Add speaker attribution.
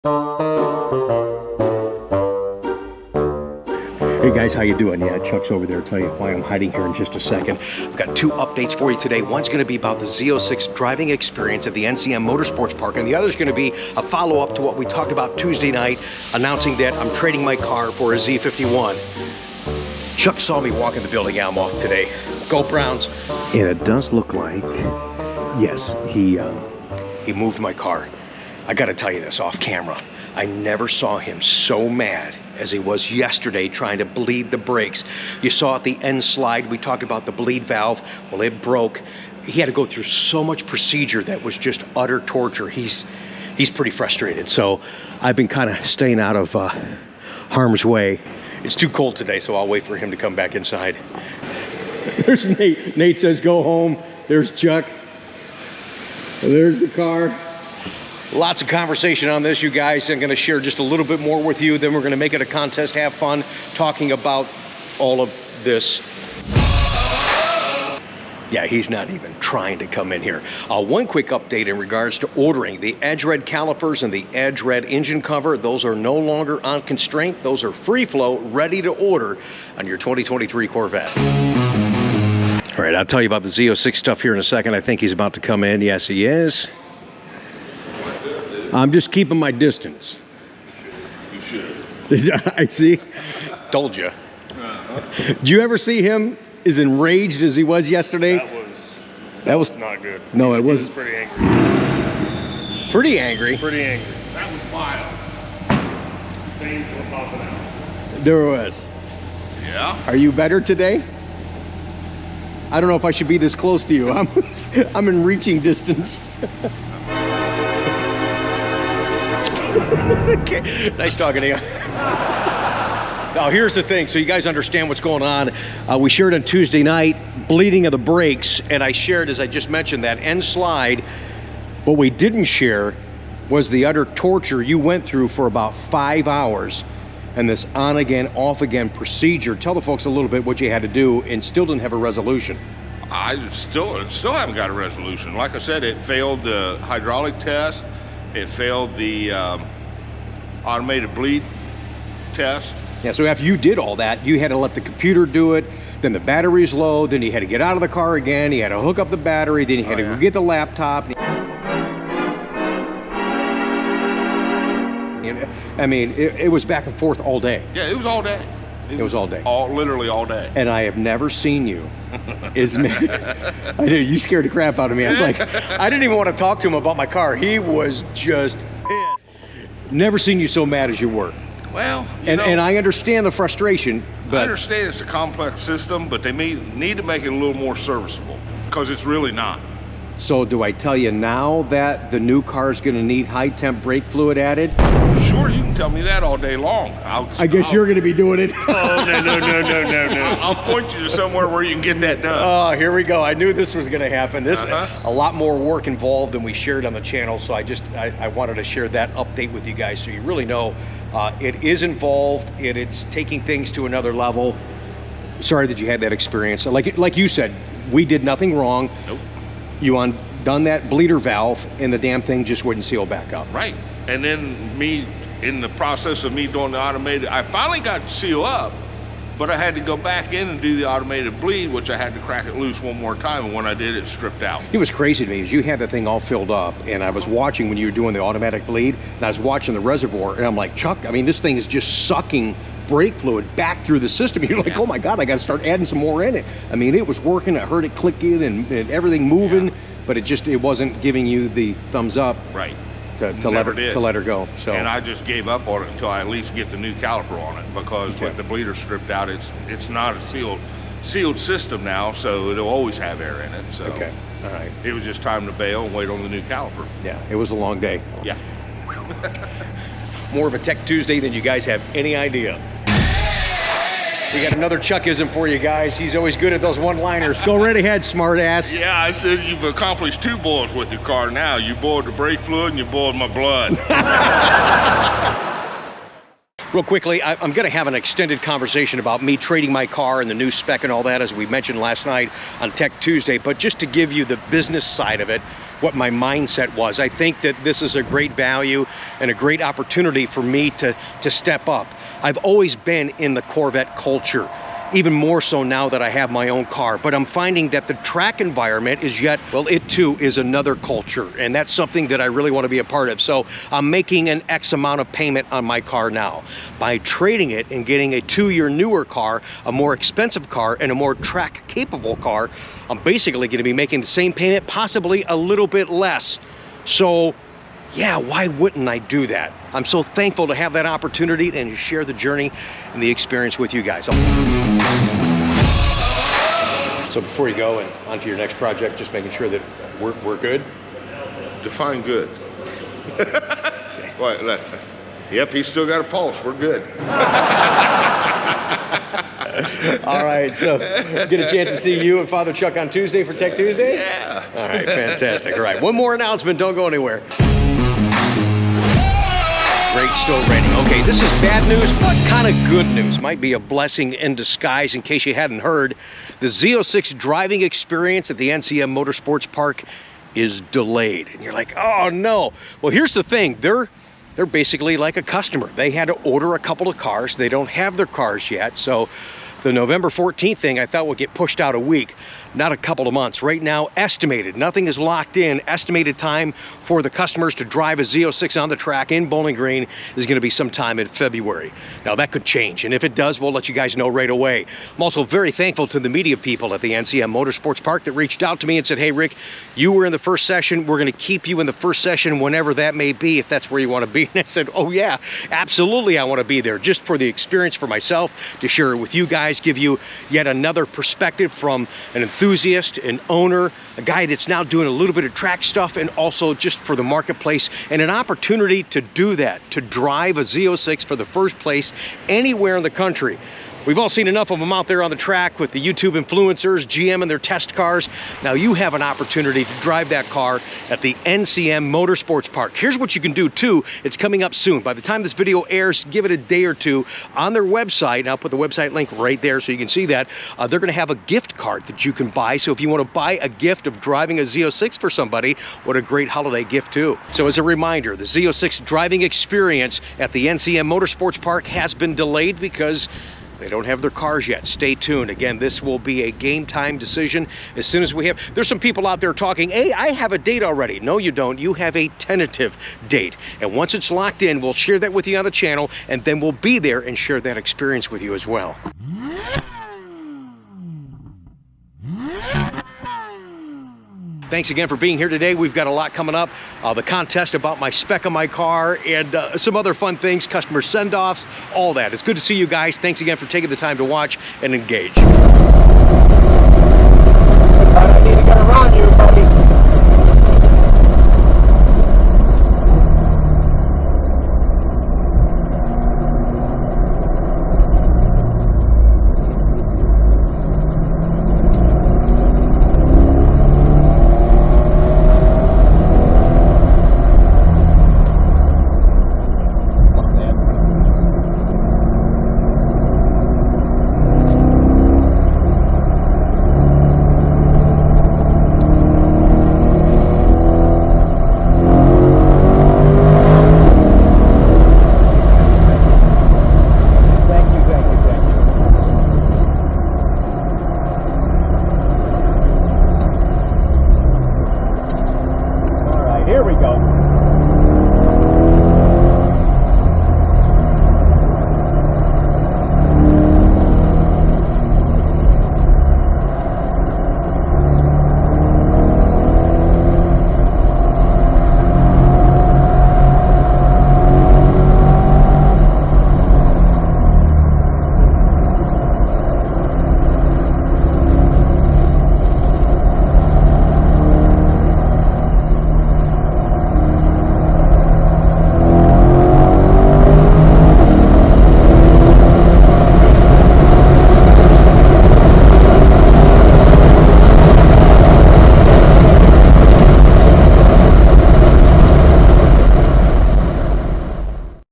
Speaker 1: Hey guys, how you doing? Yeah, Chuck's over there. I'll tell you why I'm hiding here in just a second. I've got two updates for you today. One's going to be about the Z06 driving experience at the NCM Motorsports Park, and the other's going to be a follow-up to what we talked about Tuesday night, announcing that I'm trading my car for a Z51. Chuck saw me walking the building. Yeah, I'm off today. Go Browns. And it does look like, yes, he moved my car. I got to tell you this off camera. I never saw him so mad as he was yesterday trying to bleed the brakes. You saw at the end slide, we talked about the bleed valve. Well, it broke. He had to go through so much procedure that was just utter torture. He's pretty frustrated. So I've been kind of staying out of harm's way. It's too cold today, so I'll wait for him to come back inside. There's Nate. Nate says go home. There's Chuck. There's the car. Lots of conversation on this, you guys. I'm going to share just a little bit more with you. Then we're going to make it a contest, have fun, talking about all of this. Yeah, he's not even trying to come in here. One quick update in regards to ordering. The Edge Red calipers and the Edge Red engine cover, those are no longer on constraint. Those are free flow, ready to order on your 2023 Corvette. All right, I'll tell you about the Z06 stuff here in a second. I think he's about to come in. Yes, he is. I'm just keeping my distance.
Speaker 2: You should.
Speaker 1: I see. Told you. Did you ever see him as enraged as he was yesterday?
Speaker 2: That was not good.
Speaker 1: No, it
Speaker 2: was
Speaker 1: wasn't.
Speaker 2: pretty angry.
Speaker 1: Pretty angry?
Speaker 2: Pretty angry. That was wild. Things were popping out.
Speaker 1: There was.
Speaker 2: Yeah.
Speaker 1: Are you better today? I don't know if I should be this close to you. I'm in reaching distance. Okay. Nice talking to you. Now here's the thing, so you guys understand what's going on. We shared on Tuesday night, bleeding of the brakes, and I shared, as I just mentioned, that end slide. What we didn't share was the utter torture you went through for about 5 hours and this on again, off again procedure. Tell the folks a little bit what you had to do and still didn't have a resolution.
Speaker 2: I still haven't got a resolution. Like I said, it failed the hydraulic test. It failed the automated bleed test.
Speaker 1: Yeah, so after you did all that, you had to let the computer do it, then the battery's low, then you had to get out of the car again, you had to hook up the battery, then you had to go get the laptop. I mean, it was back and forth all day.
Speaker 2: Yeah, it was all day.
Speaker 1: It was all day.
Speaker 2: Literally all day.
Speaker 1: And I have never seen you I know, you scared the crap out of me. I was like, I didn't even want to talk to him about my car. He was just pissed. Never seen you so mad as you were.
Speaker 2: Well,
Speaker 1: and I understand the frustration, but
Speaker 2: I understand it's a complex system, but they need to make it a little more serviceable, because it's really not.
Speaker 1: So do I tell you now that the new car is going to need high temp brake fluid added?
Speaker 2: Sure, you can tell me that all day long.
Speaker 1: I guess you're going to be doing it.
Speaker 2: Oh, no. I'll point you to somewhere where you can get that done.
Speaker 1: Oh, here we go. I knew this was going to happen. This a lot more work involved than we shared on the channel, so I wanted to share that update with you guys so you really know it is involved. It's taking things to another level. Sorry that you had that experience. Like you said, we did nothing wrong.
Speaker 2: Nope.
Speaker 1: You undone that bleeder valve and the damn thing just wouldn't seal back up.
Speaker 2: Right. And then in the process of me doing the automated, I finally got to seal up, but I had to go back in and do the automated bleed, which I had to crack it loose one more time, and when I did, it stripped out.
Speaker 1: It was crazy to me, is you had the thing all filled up, and I was watching when you were doing the automatic bleed, and I was watching the reservoir, and I'm like, Chuck, I mean, this thing is just sucking brake fluid back through the system. You're like, oh my God, I got to start adding some more in it. I mean, it was working. I heard it clicking and everything moving, but it wasn't giving you the thumbs up.
Speaker 2: Right.
Speaker 1: To let her go. So.
Speaker 2: And I just gave up on it until I at least get the new caliper on it, because with the bleeder stripped out, it's not a sealed system now, so it'll always have air in it. So
Speaker 1: okay, all right.
Speaker 2: It was just time to bail and wait on the new caliper.
Speaker 1: Yeah, it was a long day.
Speaker 2: Yeah.
Speaker 1: More of a Tech Tuesday than you guys have any idea. We got another Chuckism for you guys. He's always good at those one-liners. Go right ahead, smart ass.
Speaker 2: Yeah, I said you've accomplished 2 boils with your car now. You boiled the brake fluid and you boiled my blood.
Speaker 1: Real quickly, I'm going to have an extended conversation about me trading my car and the new spec and all that, as we mentioned last night on Tech Tuesday. But just to give you the business side of it, what my mindset was, I think that this is a great value and a great opportunity for me to step up. I've always been in the Corvette culture, even more so now that I have my own car. But I'm finding that the track environment is yet, well, it too is another culture. And that's something that I really want to be a part of. So I'm making an X amount of payment on my car now. By trading it and getting a 2-year newer car, a more expensive car, and a more track capable car, I'm basically going to be making the same payment, possibly a little bit less. So yeah, why wouldn't I do that? I'm so thankful to have that opportunity and to share the journey and the experience with you guys. So before you go and onto your next project, just making sure that we're good.
Speaker 2: Define good. What? Yep, he's still got a pulse. We're good.
Speaker 1: All right, so get a chance to see you and Father Chuck on Tuesday for Tech Tuesday?
Speaker 2: Yeah.
Speaker 1: All right, fantastic. All right, one more announcement. Don't go anywhere. Brake still raining. Okay, this is bad news, but kind of good news. Might be a blessing in disguise. In case you hadn't heard, the Z06 driving experience at the NCM Motorsports Park is delayed. And you're like, oh no. Well, here's the thing. They're basically like a customer. They had to order a couple of cars. They don't have their cars yet. So the November 14th thing I thought would get pushed out a week, not a couple of months. Right now, estimated, nothing is locked in, estimated time for the customers to drive a Z06 on the track in Bowling Green is going to be sometime in February. Now that could change, and if it does, we'll let you guys know right away. I'm also very thankful to the media people at the NCM Motorsports Park that reached out to me and said, hey Rick, you were in the first session, we're going to keep you in the first session whenever that may be, if that's where you want to be. And I said, oh yeah, absolutely I want to be there, just for the experience for myself, to share it with you guys, give you yet another perspective from an enthusiast, an owner, a guy that's now doing a little bit of track stuff, and also just for the marketplace, and an opportunity to do that, to drive a Z06 for the first place anywhere in the country. We've all seen enough of them out there on the track with the YouTube influencers, GM and their test cars. Now you have an opportunity to drive that car at the NCM Motorsports Park. Here's what you can do too. It's coming up soon. By the time this video airs, give it a day or two on their website, and I'll put the website link right there so you can see that. They're gonna have a gift card that you can buy. So if you wanna buy a gift of driving a Z06 for somebody, what a great holiday gift too. So as a reminder, the Z06 driving experience at the NCM Motorsports Park has been delayed because they don't have their cars yet. Stay tuned. Again, this will be a game time decision as soon as we have. There's some people out there talking, hey, I have a date already. No, you don't. You have a tentative date. And once it's locked in, we'll share that with you on the channel, and then we'll be there and share that experience with you as well. Thanks again for being here today. We've got a lot coming up. The contest about my spec on my car, and some other fun things, customer send-offs, all that. It's good to see you guys. Thanks again for taking the time to watch and engage.
Speaker 3: I need to get around you.